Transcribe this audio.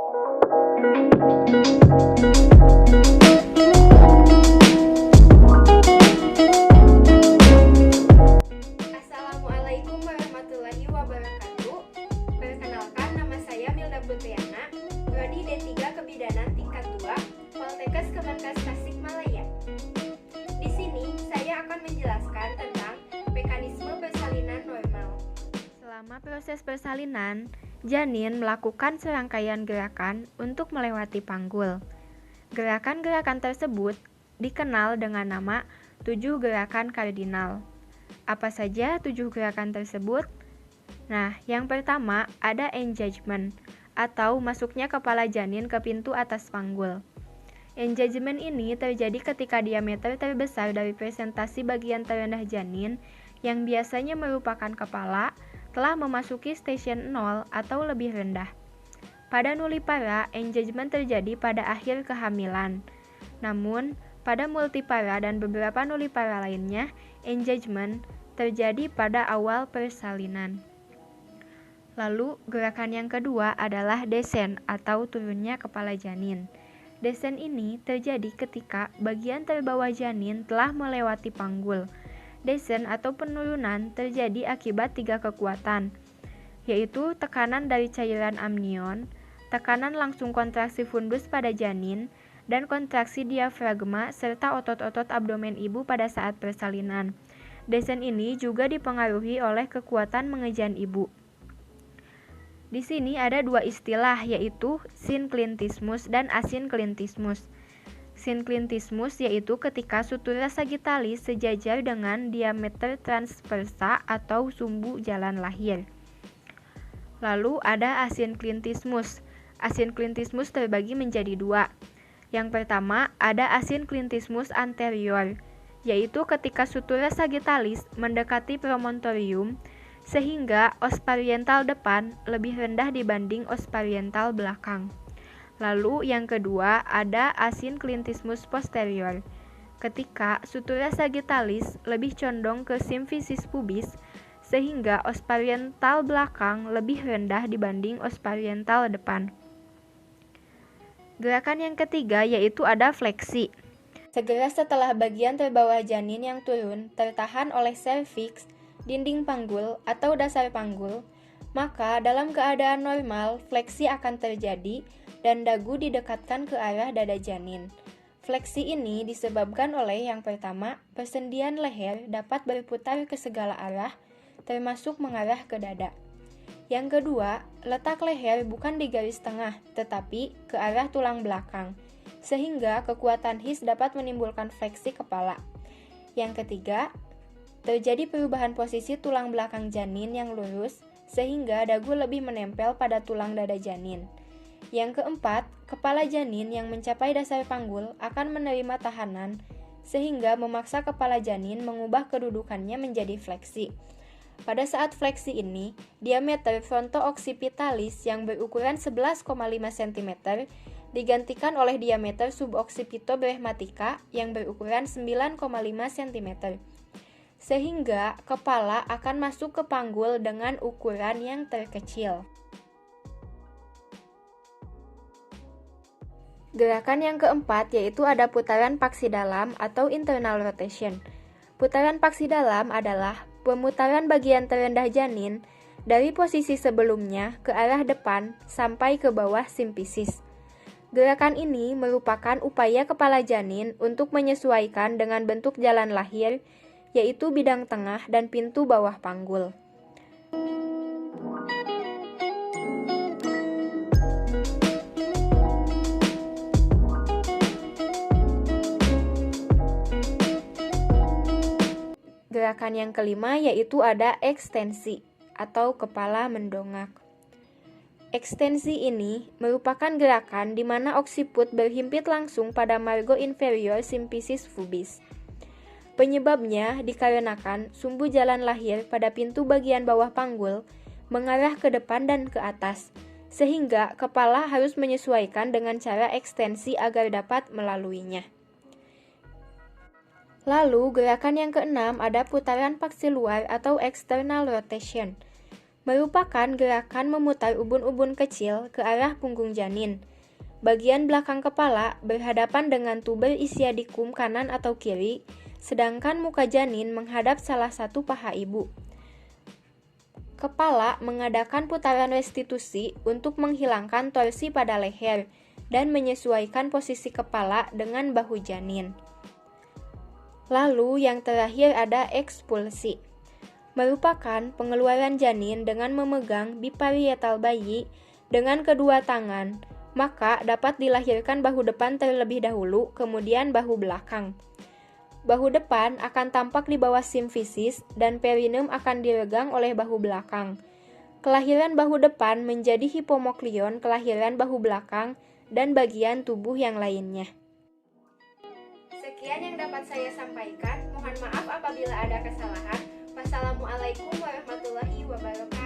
Assalamualaikum warahmatullahi wabarakatuh. Perkenalkan, nama saya Milda Putriana, Prodi D3 Kebidanan tingkat 2, Poltekkes Kemenkes Tasikmalaya. Di sini saya akan menjelaskan tentang mekanisme persalinan normal. Selama proses persalinan, janin melakukan serangkaian gerakan untuk melewati panggul. Gerakan-gerakan tersebut dikenal dengan nama 7 gerakan kardinal. Apa saja 7 gerakan tersebut? Nah, yang pertama ada engagement atau masuknya kepala janin ke pintu atas panggul. Engagement ini terjadi ketika diameter terbesar dari presentasi bagian terendah janin yang biasanya merupakan kepala telah memasuki stasiun 0 atau lebih rendah. Pada nulipara, engagement terjadi pada akhir kehamilan. Namun, pada multipara dan beberapa nulipara lainnya, engagement terjadi pada awal persalinan. Lalu, gerakan yang kedua adalah descent atau turunnya kepala janin. Descent ini terjadi ketika bagian terbawah janin telah melewati panggul. Descent atau penurunan terjadi akibat 3 kekuatan, yaitu tekanan dari cairan amnion, tekanan langsung kontraksi fundus pada janin, dan kontraksi diafragma serta otot-otot abdomen ibu pada saat persalinan. Descent ini juga dipengaruhi oleh kekuatan mengejan ibu. Di sini ada 2 istilah, yaitu synclitismus dan asynclitismus. Synclitismus yaitu ketika sutura sagittalis sejajar dengan diameter transversa atau sumbu jalan lahir. Lalu ada asynclitismus. Asynclitismus terbagi menjadi 2. Yang pertama ada asynclitismus anterior, yaitu ketika sutura sagittalis mendekati promontorium sehingga os pariental depan lebih rendah dibanding os pariental belakang. Lalu yang kedua ada asynclitismus posterior, ketika sutura sagittalis lebih condong ke simfisis pubis sehingga os pariental belakang lebih rendah dibanding os pariental depan. Gerakan yang ketiga yaitu ada fleksi. Segera setelah bagian terbawah janin yang turun tertahan oleh serviks, dinding panggul, atau dasar panggul, maka dalam keadaan normal fleksi akan terjadi dan dagu didekatkan ke arah dada janin. Fleksi ini disebabkan oleh yang pertama, persendian leher dapat berputar ke segala arah, termasuk mengarah ke dada. Yang kedua, letak leher bukan di garis tengah, tetapi ke arah tulang belakang, sehingga kekuatan his dapat menimbulkan fleksi kepala. Yang ketiga, terjadi perubahan posisi tulang belakang janin yang lurus, sehingga dagu lebih menempel pada tulang dada janin. Yang keempat, kepala janin yang mencapai dasar panggul akan menerima tahanan, sehingga memaksa kepala janin mengubah kedudukannya menjadi fleksi. Pada saat fleksi ini, diameter fronto-occipitalis yang berukuran 11,5 cm digantikan oleh diameter suboccipito-brehmatica yang berukuran 9,5 cm. Sehingga kepala akan masuk ke panggul dengan ukuran yang terkecil. Gerakan yang keempat yaitu ada putaran paksi dalam atau internal rotation. Putaran paksi dalam adalah pemutaran bagian terendah janin dari posisi sebelumnya ke arah depan sampai ke bawah simfisis. Gerakan ini merupakan upaya kepala janin untuk menyesuaikan dengan bentuk jalan lahir, yaitu bidang tengah dan pintu bawah panggul. Gerakan yang kelima yaitu ada ekstensi atau kepala mendongak. Ekstensi ini merupakan gerakan di mana occiput berhimpit langsung pada margo inferior simfisis pubis. Penyebabnya dikarenakan sumbu jalan lahir pada pintu bagian bawah panggul mengarah ke depan dan ke atas, sehingga kepala harus menyesuaikan dengan cara ekstensi agar dapat melaluinya. Lalu, gerakan yang keenam ada putaran paksi luar atau external rotation. merupakan gerakan memutar ubun-ubun kecil ke arah punggung janin. Bagian belakang kepala berhadapan dengan tuber ischiadicum kanan atau kiri, sedangkan muka janin menghadap salah satu paha ibu. Kepala mengadakan putaran restitusi untuk menghilangkan torsi pada leher dan menyesuaikan posisi kepala dengan bahu janin. Lalu yang terakhir ada ekspulsi, merupakan pengeluaran janin dengan memegang biparietal bayi dengan kedua tangan, maka dapat dilahirkan bahu depan terlebih dahulu, kemudian bahu belakang. Bahu depan akan tampak di bawah simfisis dan perineum akan diregang oleh bahu belakang. Kelahiran bahu depan menjadi hipomoklion kelahiran bahu belakang dan bagian tubuh yang lainnya. Sekian yang dapat saya sampaikan. Mohon maaf apabila ada kesalahan. Wassalamualaikum warahmatullahi wabarakatuh.